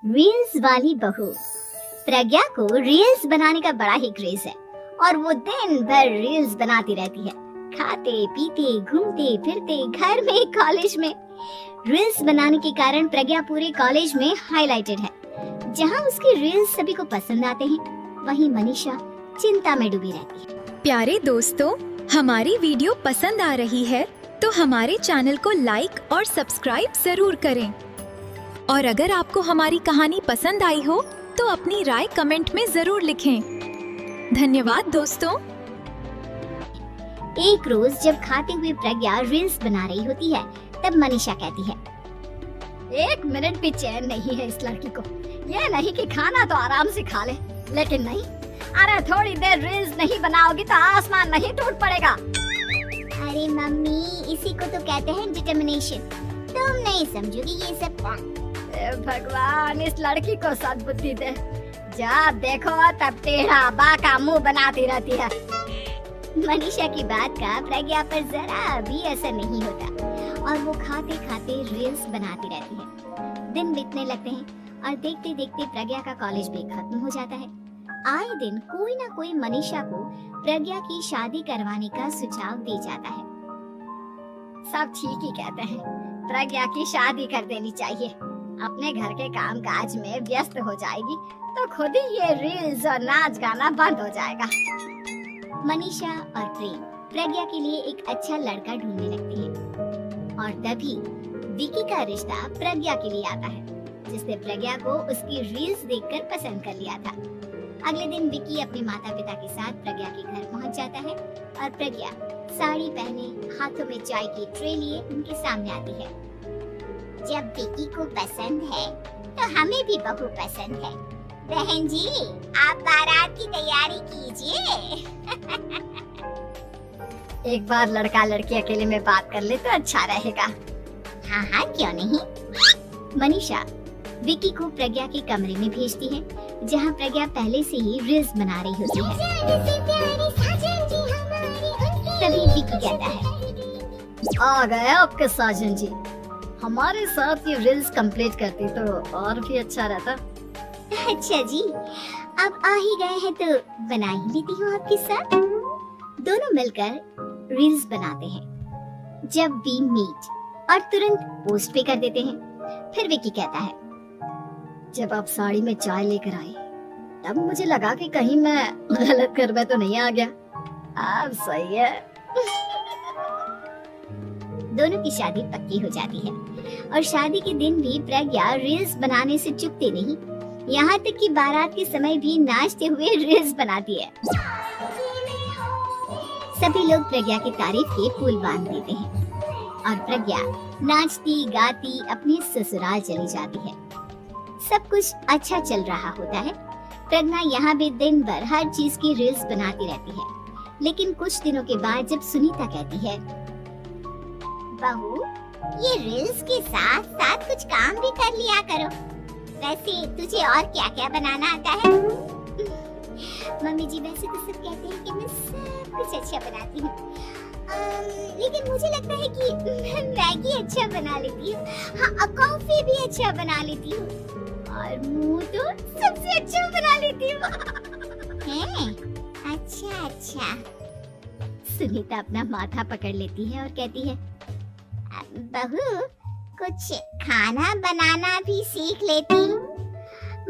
Reels वाली बहू। प्रज्ञा को रील्स बनाने का बड़ा ही क्रेज है और वो दिन भर रील्स बनाती रहती है। खाते पीते घूमते फिरते घर में कॉलेज में रील्स बनाने के कारण प्रज्ञा पूरे कॉलेज में हाईलाइटेड है। जहाँ उसकी रील्स सभी को पसंद आते हैं, वहीं मनीषा चिंता में डूबी रहती है। प्यारे दोस्तों, हमारी वीडियो पसंद आ रही है तो हमारे चैनल को लाइक और सब्सक्राइब जरूर करें। और अगर आपको हमारी कहानी पसंद आई हो तो अपनी राय कमेंट में जरूर लिखें। धन्यवाद दोस्तों। एक रोज जब खाते हुए प्रज्ञा रील्स बना रही होती है, तब मनीषा कहती है, 1 मिनट भी चैन नहीं है इस लड़की को। ये नहीं कि खाना तो आराम से खा ले, लेकिन नहीं, अरे थोड़ी देर रील्स नहीं बनाओगी तो आसमान नहीं टूट पड़ेगा। अरे मम्मी, इसी को तो कहते हैं डिटर्मिनेशन। तुम नहीं समझोगी ये सब। भगवान, इस लड़की को सद्बुद्धि दे। जब देखो तब टेढ़ा बाका मुंह बनाती रहती है। मनीषा की बात का प्रज्ञा पर जरा भी असर नहीं होता और वो खाते खाते रील्स बनाती रहती है। दिन बीतने लगते हैं और देखते देखते प्रज्ञा का कॉलेज भी खत्म हो जाता है। आए दिन कोई ना कोई मनीषा को प्रज्ञा की शादी करवाने का सुझाव दे जाता है। सब ठीक ही कहते हैं, प्रज्ञा की शादी कर देनी चाहिए। अपने घर के काम काज में व्यस्त हो जाएगी तो खुद ही ये रील्स और नाच गाना बंद हो जाएगा। मनीषा और प्रेम प्रज्ञा के लिए एक अच्छा लड़का ढूंढने लगती है और तभी विकी का रिश्ता प्रज्ञा के लिए आता है, जिसने प्रज्ञा को उसकी रील्स देखकर पसंद कर लिया था। अगले दिन विकी अपने माता पिता के साथ प्रज्ञा के घर पहुंच जाता है और प्रज्ञा साड़ी पहने हाथों में चाय की ट्रे लिए उनके सामने आती है। जब विकी को पसंद है तो हमें भी बहू पसंद है। बहन जी, आप बारात की तैयारी कीजिए। एक बार लड़का लड़की अकेले में बात कर ले तो अच्छा रहेगा। हाँ हाँ, क्यों नहीं। मनीषा विकी को प्रज्ञा के कमरे में भेजती है, जहाँ प्रज्ञा पहले से ही रील्स बना रही होती है। तभी विकी कहता है, आ गए आपके साजन जी। हमारे साथ ये रील्स कंप्लीट करती तो और भी अच्छा रहता। अच्छा जी, अब आ ही गए हैं तो बना ही लेती हूँ आपके साथ। दोनों मिलकर रील्स बनाते हैं। जब वी मीट और तुरंत पोस्ट पे कर देते हैं। फिर विकी कहता है, जब आप साड़ी में चाय लेकर आई तब मुझे लगा कि कहीं मैं गलत घर में तो नहीं आ गया। अब सही है। दोनों की शादी पक्की हो जाती है और शादी के दिन भी प्रज्ञा रील्स बनाने से चूकती नहीं। यहाँ तक कि बारात के समय भी नाचते हुए रील्स बनाती है। सभी लोग प्रज्ञा की तारीफ के पुल बांध देते हैं और प्रज्ञा नाचती गाती अपने ससुराल चली जाती है। सब कुछ अच्छा चल रहा होता है। प्रज्ञा यहाँ भी दिन भर हर चीज की रील्स बनाती रहती है। लेकिन कुछ दिनों के बाद जब सुनीता कहती है, बहू, ये रील्स के साथ साथ कुछ काम भी कर लिया करो। वैसे तुझे और क्या क्या बनाना आता है? मम्मी जी, वैसे तो सब कहते हैं कि मैं सब कुछ अच्छा बनाती हूँ, लेकिन मुझे लगता है कि मैं मैगी अच्छा बना लेती हूँ। हाँ, कॉफी भी अच्छा बना लेती हूँ और मुंह तो सबसे अच्छा बना लेती हूँ। हैं? अच्छा अच्छा। सुनीता अपना माथा पकड़ लेती है और कहती है, बहू, कुछ खाना बनाना भी सीख लेती।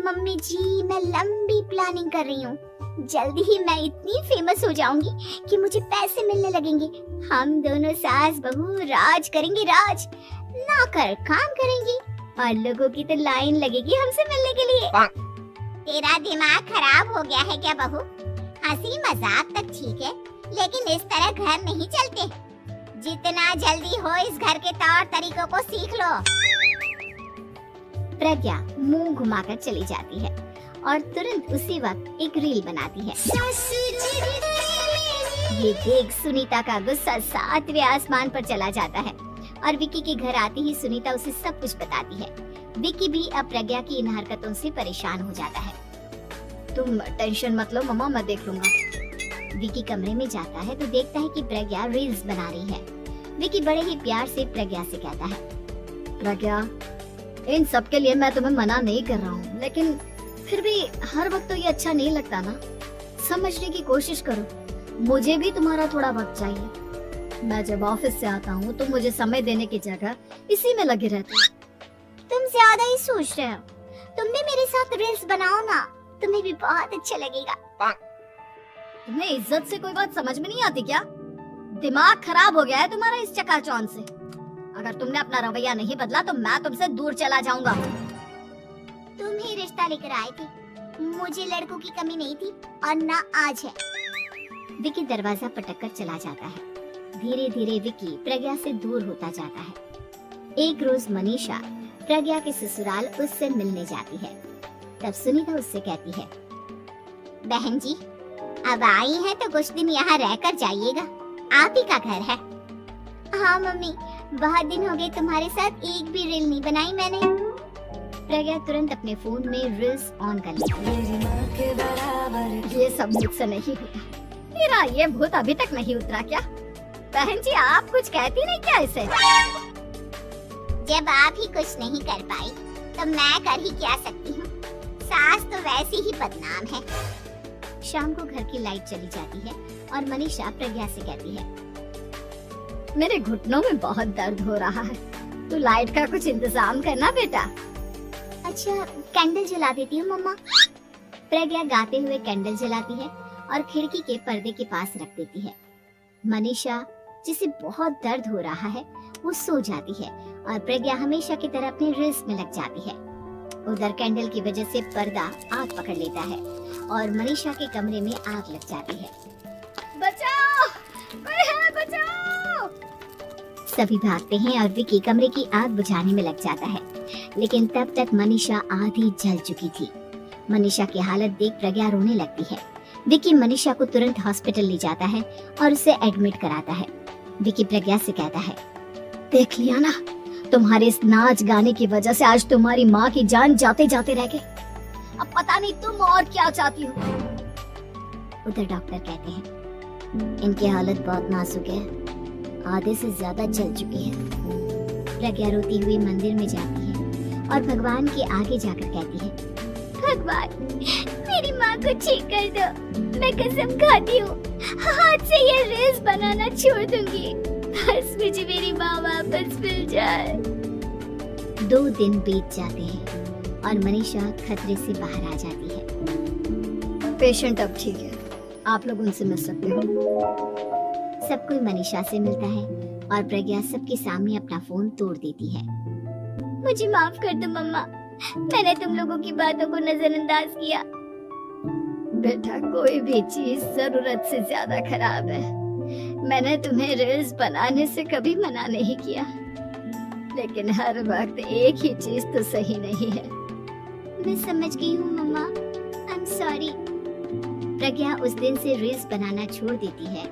मम्मी जी, मैं लंबी प्लानिंग कर रही हूँ। जल्दी ही मैं इतनी फेमस हो जाऊंगी कि मुझे पैसे मिलने लगेंगे। हम दोनों सास बहू राज करेंगे, राज। नौकर काम करेंगे और लोगों की तो लाइन लगेगी हमसे मिलने के लिए। तेरा दिमाग खराब हो गया है क्या बहू? हंसी मजाक तक ठीक है, लेकिन इस तरह घर नहीं चलते। जितना जल्दी हो इस घर के तौर तरीकों को सीख लो। प्रज्ञा मुंह घुमाकर चली जाती है और तुरंत उसी वक्त एक रील बनाती है। ये देख सुनीता का गुस्सा 7वें आसमान पर चला जाता है और विकी के घर आते ही सुनीता उसे सब कुछ बताती है। विकी भी अब प्रज्ञा की इन हरकतों से परेशान हो जाता है। तुम टेंशन मत लो मम्मा, मैं देख लूंगा। विकी कमरे में जाता है तो देखता है कि प्रज्ञा रील्स बना रही है। विकी बड़े ही प्यार से प्रज्ञा से कहता है, प्रज्ञा, इन सब के लिए मैं तुम्हें मना नहीं कर रहा हूँ, लेकिन फिर भी हर वक्त तो ये अच्छा नहीं लगता ना। समझने की कोशिश करो, मुझे भी तुम्हारा थोड़ा वक्त चाहिए। मैं जब ऑफिस से आता हूँ तो मुझे समय देने की जगह इसी में लगे रहते हो। तुम ज्यादा ही सोच रहे हो। तुम भी मेरे साथ रील्स बनाओ ना, तुम्हें भी बहुत अच्छा लगेगा। तुम्हें इज्जत से कोई बात समझ में नहीं आती क्या? दिमाग खराब हो गया है तुम्हारा इस चकाचौंध से। अगर तुमने अपना रवैया नहीं बदला तो मैं तुमसे दूर चला जाऊंगा। तुम ही रिश्ता लेकर आए थे, मुझे लड़कों की कमी नहीं थी और ना आज है। विकी दरवाजा पटक कर चला जाता है। धीरे धीरे विकी प्रज्ञा से दूर होता जाता है। एक रोज मनीषा प्रज्ञा के ससुराल उससे मिलने जाती है। तब सुनीता उससे कहती है, बहन जी अब आई है तो कुछ दिन यहाँ रहकर जाइएगा, आप ही का घर है। हाँ मम्मी, बहुत दिन हो गए तुम्हारे साथ एक भी रील नहीं बनाई मैंने। प्रज्ञा तुरंत अपने फोन में रील्स ऑन कर लेती है। ये सब मुझसे नहीं होता। तेरा ये भूत अभी तक नहीं उतरा क्या? बहन जी आप कुछ कहती नहीं क्या इसे? जब आप ही कुछ नहीं कर पाई तो मैं कर ही क्या सकती हूँ। सास तो वैसे ही बदनाम है। शाम को घर की लाइट चली जाती है और मनीषा प्रज्ञा से कहती है, मेरे घुटनों में बहुत दर्द हो रहा है, तू लाइट का कुछ इंतजाम करना बेटा। अच्छा कैंडल जला देती हूँ मम्मा। प्रज्ञा गाते हुए कैंडल जलाती है और खिड़की के पर्दे के पास रख देती है। मनीषा जिसे बहुत दर्द हो रहा है वो सो जाती है और प्रज्ञा हमेशा की तरह अपने रील्स में लग जाती है। उधर कैंडल की वजह से पर्दा आग पकड़ लेता है और मनीषा के कमरे में आग लग जाती है। बचाओ! कोई है, बचाओ! सभी भागते हैं और विकी कमरे की आग बुझाने में लग जाता है, लेकिन तब तक मनीषा आधी जल चुकी थी। मनीषा की हालत देख प्रज्ञा रोने लगती है। विकी मनीषा को तुरंत हॉस्पिटल ले जाता है और उसे एडमिट कराता है। विकी प्रज्ञा से कहता है, देख लिया ना, तुम्हारे इस नाच गाने की वजह से आज तुम्हारी माँ की जान जाते जाते रह गई। अब पता नहीं तुम और क्या चाहती हो। उधर डॉक्टर कहते हैं, इनकी हालत बहुत नाजुक है, आधे से ज्यादा जल चुकी है। प्रज्ञा रोती हुई मंदिर में जाती है और भगवान के आगे जाकर कहती है, भगवान मेरी माँ को ठीक कर दो, मैं कसम खाती हूँ हाथ से ये रील्स बनाना छोड़ दूंगी, बस मुझे मेरी माँ वापस मिल जाए। 2 दिन बीत जाते हैं और मनीषा खतरे से बाहर आ जाती है। पेशेंट अब ठीक है, आप लोग उनसे मिल सकते हो। सब कोई मनीषा से मिलता है और प्रज्ञा सबके सामने अपना फोन तोड़ देती है। मुझे माफ कर दो मम्मा, मैंने तुम लोगों की बातों को नजरअंदाज किया। बेटा कोई भी चीज जरूरत से ज्यादा खराब है। मैंने तुम्हें रील्स बनाने से कभी मना नहीं किया, लेकिन हर वक्त एक ही चीज तो सही नहीं है। मैं समझ गई हूँ मम्मा, आई एम सॉरी। प्रज्ञा उस दिन से रील्स बनाना छोड़ देती है